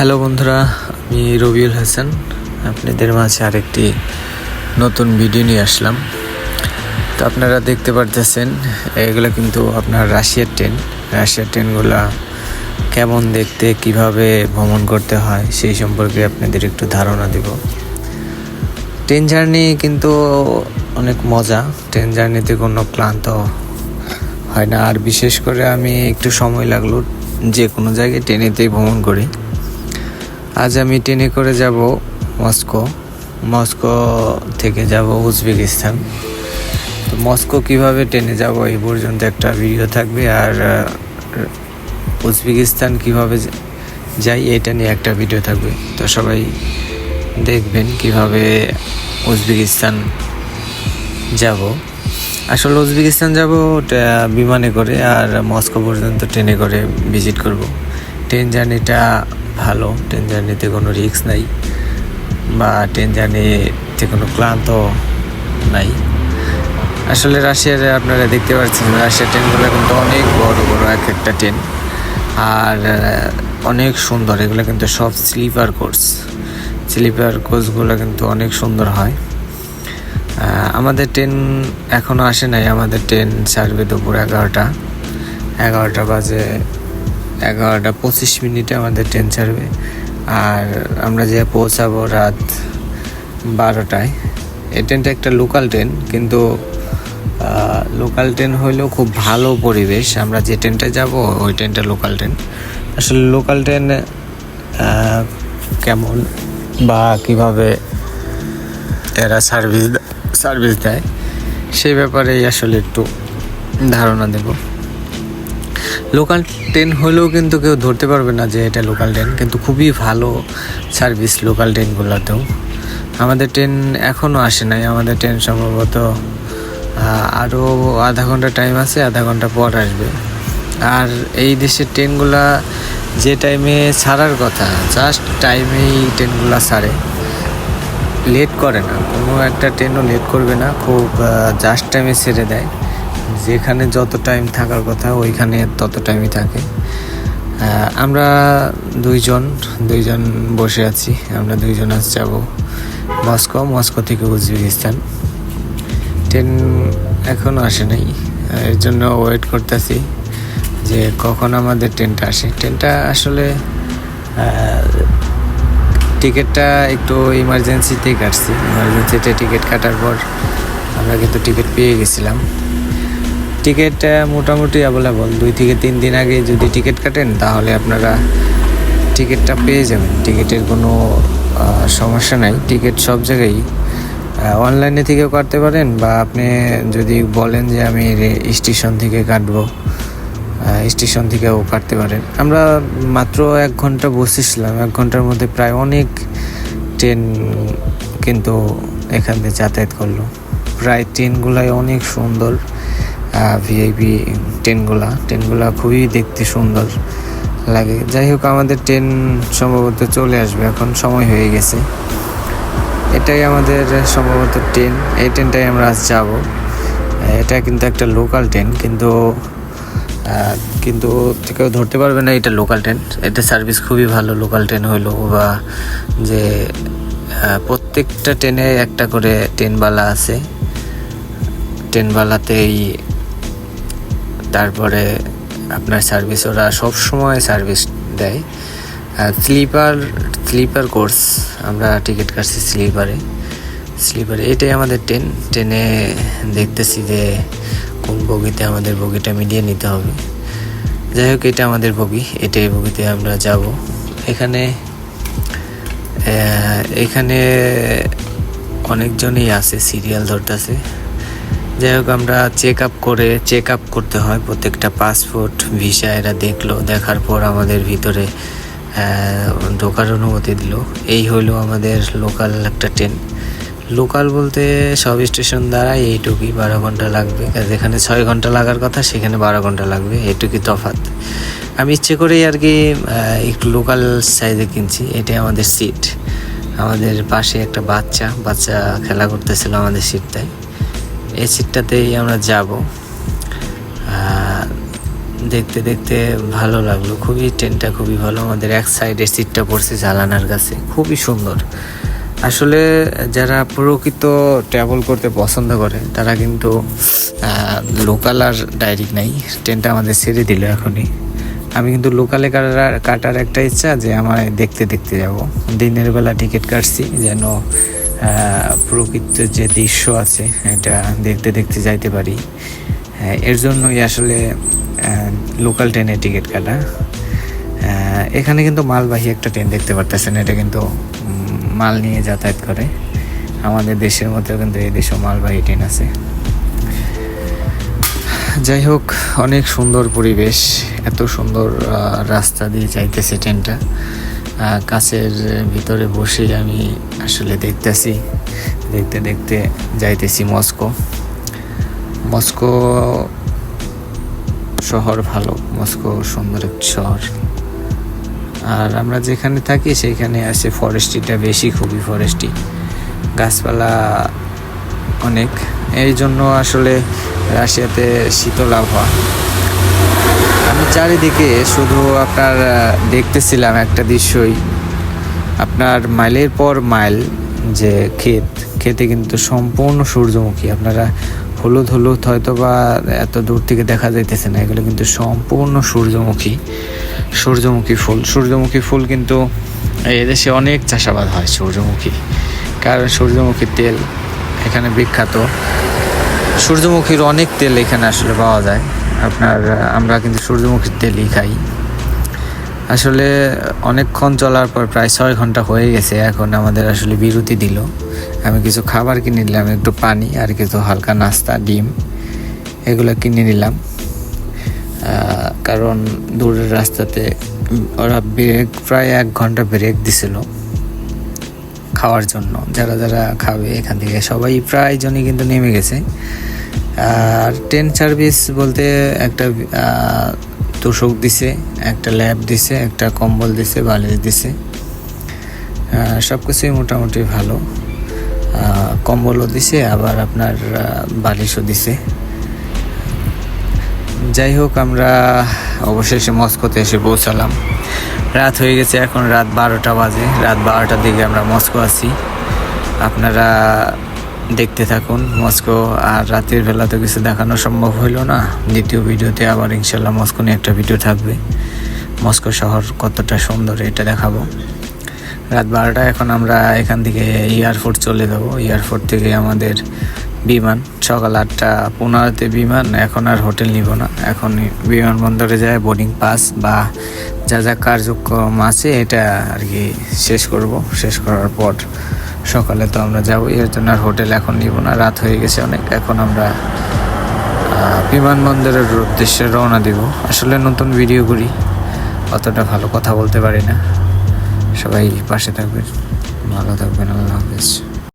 Hello বন্ধুরা, আমি রবিউল হাসান আপনাদের মাঝে আরেকটি নতুন ভিডিও নিয়ে আসলাম। তো আপনারা দেখতে পারতেছেন এগুলো কিন্তু আপনার রাশিয়ার ট্রেনগুলো কেমন দেখতে, কিভাবে ভ্রমণ করতে হয় সেই সম্পর্কে আপনাদের একটু ধারণা দেব। ট্রেন জার্নি কিন্তু অনেক মজা, ট্রেন জার্নিতে কোনো ক্লান্ত হয় না। আর বিশেষ করে আমি একটু সময় লাগলো যে কোনো জায়গায় ট্রেনেতেই ভ্রমণ করি। আজ আমি ট্রেনে করে যাব মস্কো থেকে যাব উজবেকিস্তান। তো মস্কো কিভাবে ট্রেনে যাব এই পর্যন্ত একটা ভিডিও থাকবে, আর উজবেকিস্তান কিভাবে যাই এটা নিয়ে একটা ভিডিও থাকবে। তো সবাই দেখবেন কিভাবে উজবেকিস্তান যাব। আসলে উজবেকিস্তান যাব বিমানে করে, আর মস্কো পর্যন্ত ট্রেনে করে ভিজিট করব। ট্রেন জার্নিটা ভালো, ট্রেন জার্নিতে কোনো রিস্ক নাই বা ট্রেন জার্নিতে কোনো ক্লান্ত নাই। আসলে রাশিয়ার আপনারা দেখতে পাচ্ছেন রাশিয়ার ট্রেনগুলো কিন্তু অনেক বড় বড় এক একটা ট্রেন, আর অনেক সুন্দর। এগুলো কিন্তু সব স্লিপার কোচগুলো কিন্তু অনেক সুন্দর হয়। আমাদের ট্রেন এখনও আসে নাই, আমাদের ট্রেন ছাড়বে দুপুর 11টা বাজে, 11:25 আমাদের ট্রেন ছাড়বে। আর আমরা যে পৌঁছাবো রাত 12টায়। এই ট্রেনটা একটা লোকাল ট্রেন, কিন্তু লোকাল ট্রেন হইলেও খুব ভালো পরিবেশ। আমরা যে ট্রেনটা যাব ওই ট্রেনটা লোকাল ট্রেন। আসলে লোকাল ট্রেন কেমন বা কিভাবে এরা সার্ভিস দেয় সেই ব্যাপারে আসলে একটু ধারণা দেব। লোকাল ট্রেন হলেও কিন্তু কেউ ধরতে পারবে না যে এটা লোকাল ট্রেন, কিন্তু খুবই ভালো সার্ভিস লোকাল ট্রেনগুলোতেও। আমাদের ট্রেন এখনও আসে নাই, আমাদের ট্রেন সম্ভবত আরও আধা ঘন্টা টাইম আছে, আধা ঘন্টা পর আসবে। আর এই দেশের ট্রেনগুলা যে টাইমে ছাড়ার কথা জাস্ট টাইমেই ট্রেনগুলো ছাড়ে, লেট করে না, কোনো একটা ট্রেনও লেট করবে না, খুব জাস্ট টাইমে ছেড়ে দেয়। যেখানে যত টাইম থাকার কথা ওইখানে তত টাইমই থাকে। আমরা দুইজন বসে আছি, আমরা দুইজন আজ যাব মস্কো থেকে উজবেকিস্তান। ট্রেন এখনও আসে নাই, এর জন্য ওয়েট করতেছি যে কখন আমাদের ট্রেনটা আসে। ট্রেনটা আসলে টিকিটটা একটু ইমার্জেন্সিতে টিকিট কাটার পর আমরা কিন্তু টিকিট পেয়ে গেছিলাম। টিকিট মোটামুটি অ্যাভেলেবল, 2 থেকে 3 দিন আগে যদি টিকিট কাটেন তাহলে আপনারা টিকিটটা পেয়ে যাবেন। টিকিটের কোনো সমস্যা নাই, টিকিট সব জায়গায় অনলাইনে থেকেও কাটতে পারেন, বা আপনি যদি বলেন যে আমি স্টেশন থেকে কাটবো, স্টেশন থেকেও কাটতে পারেন। আমরা মাত্র 1 ঘন্টা বসেছিলাম, 1 ঘন্টার মধ্যে প্রায় অনেক ট্রেন কিন্তু এখান থেকে যাতায়াত করলো। প্রায় ট্রেনগুলাই অনেক সুন্দর, ভিআইপি ট্রেনগুলা খুবই দেখতে সুন্দর লাগে। যাই হোক, আমাদের ট্রেন সম্ভবত চলে আসবে, এখন সময় হয়ে গেছে। এটাই আমাদের সম্ভবত ট্রেন, এই ট্রেনটাই আমরা আজ যাব। এটা কিন্তু একটা লোকাল ট্রেন, কিন্তু কেউ ধরতে পারবে না এটা লোকাল ট্রেন। এটা সার্ভিস খুবই ভালো লোকাল ট্রেন হইলো, বা যে প্রত্যেকটা ট্রেনে একটা করে ট্রেনওয়ালা আছে, ট্রেনওয়ালাতেই তারপরে আপনার সার্ভিস, ওরা সবসময় সার্ভিস দেয়। স্লিপার কোচ আমরা টিকিট কাটছি স্লিপারে। এটাই আমাদের ট্রেনে দেখতেছি যে কোন বগিতে, আমাদের বগিটা মিলিয়ে নিতে হবে। যাই হোক, এটা আমাদের বগি, এটাই বগিতে আমরা যাব। এখানে অনেকজনই আছে, সিরিয়াল ধরতেছে। যাই হোক, আমরা চেক আপ করতে হয় প্রত্যেকটা পাসপোর্ট, ভিসা। এরা দেখার পর আমাদের ভিতরে ঢোকার অনুমতি দিল। এই হলো আমাদের লোকাল একটা ট্রেন। লোকাল বলতে সব স্টেশন দ্বারা এইটুকুই 12 ঘন্টা লাগবে, যেখানে 6 ঘন্টা লাগার কথা সেখানে 12 ঘন্টা লাগবে, এইটুকুই তফাৎ। আমি ইচ্ছে করেই আর কি একটু লোকাল সাইজে কিনছি। এটাই আমাদের সিট, আমাদের পাশে একটা বাচ্চা খেলা করতেছিল আমাদের সিটটায়, এই সিটটাতেই আমরা যাব। দেখতে দেখতে ভালো লাগলো খুবই। ট্রেনটা খুবই ভালো, আমাদের এক সাইডে সিটটা পড়ছে জানালার কাছে, খুবই সুন্দর। আসলে যারা প্রকৃত ট্রাভেল করতে পছন্দ করে তারা কিন্তু লোকাল আর ডাইরেক্ট নাই, ট্রেনটা আমাদের ছেড়ে দিল এখনই। আমি কিন্তু লোকালে কাটার একটা ইচ্ছা যে আমার দেখতে দেখতে যাব। দিনের বেলা টিকিট কাটছি যেন প্রকৃত যে দৃশ্য আছে এটা দেখতে দেখতে যাইতে পারি। এর জন্যই আসলে লোকাল ট্রেনের টিকিট কাটা। এখানে কিন্তু মালবাহী একটা ট্রেন দেখতে পারতেছেন, এটা কিন্তু মাল নিয়ে যাতায়াত করে। আমাদের দেশের মতো কিন্তু এই দেশেও মালবাহী ট্রেন আছে। যাই হোক, অনেক সুন্দর পরিবেশ, এত সুন্দর রাস্তা দিয়ে যাইতেছে ট্রেনটা। কাছের ভিতরে বসে আমি আসলে দেখতেছি, দেখতে দেখতে যাইতেছি মস্কো। মস্কো শহর ভালো, মস্কো সুন্দর একটা শহর। আর আমরা যেখানে থাকি সেইখানে আছে ফরেস্ট্রিটা বেশি, খুবই ফরেস্ট্রি, গাছপালা অনেক। এই জন্য আসলে রাশিয়াতে শীতল আবহাওয়া। আমি চারিদিকে শুধু আপনার দেখতেছিলাম একটা দৃশ্যই, আপনার মাইলের পর মাইল যে খেতে কিন্তু সম্পূর্ণ সূর্যমুখী। আপনারা হলুদ হলুদ হয়তো বা এত দূর থেকে দেখা যাইতেছে না, এগুলো কিন্তু সম্পূর্ণ সূর্যমুখী ফুল। সূর্যমুখী ফুল কিন্তু এদেশে অনেক চাষাবাদ হয় সূর্যমুখী, কারণ সূর্যমুখীর তেল এখানে বিখ্যাত। সূর্যমুখীর অনেক তেল এখানে আসলে পাওয়া যায়। আমরা কিন্তু সূর্যমুখীর তেলই খাই। আসলে অনেকক্ষণ চলার পর প্রায় 6 ঘন্টা হয়ে গেছে, এখন আমাদের আসলে বিরতি দিল। আমি কিছু খাবার কিনে নিলাম, একটু পানি আর কিছু হালকা নাস্তা, ডিম, এগুলো কিনে নিলাম। কারণ দূরের রাস্তাতে ওরা প্রায় 1 ঘন্টা ব্রেক দিছিল খাওয়ার জন্য। যারা যারা খাবে এখান থেকে সবাই প্রায় জনই কিন্তু নেমে গেছে। আর ট্রেন সার্ভিস বলতে একটা তোষক দিছে, একটা ল্যাব দিছে, একটা কম্বল দিছে, বালিশ দিছে, সব কিছুই মোটামুটি ভালো। কম্বলও দিছে, আবার আপনার বালিশও দিছে। যাই হোক, আমরা অবশেষে মস্কোতে এসে পৌঁছালাম। রাত হয়ে গেছে, এখন রাত 12টা বাজে। রাত 12টার দিকে আমরা মস্কো আছি। আপনারা দেখতে থাকুন মস্কো। আর রাতের বেলা তো কিছু দেখানো সম্ভব হইল না, দ্বিতীয় ভিডিওতে আবার ইনশাল্লাহ মস্কো নিয়ে একটা ভিডিও থাকবে। মস্কো শহর কতটা সুন্দর এটা দেখাবো। রাত 12টা, এখন আমরা এখান থেকে এয়ারপোর্ট চলে যাবো। এয়ারপোর্ট থেকে আমাদের বিমান সকাল 8:15 বিমান। এখন আর হোটেল নিব না, এখন বিমানবন্দরে যায় বোর্ডিং পাস বা যা যা কার্যক্রম আছে এটা আর কি শেষ করব। শেষ করার পর সকালে তো আমরা যাবো, এর জন্য আর হোটেল এখন নিব না, রাত হয়ে গেছে অনেক। এখন আমরা বিমানবন্দরের উদ্দেশ্যে রওনা দিব। আসলে নতুন ভিডিও করি, অতটা ভালো কথা বলতে পারি না। সবাই পাশে থাকবেন, ভালো থাকবেন, আল্লাহ হাফেজ।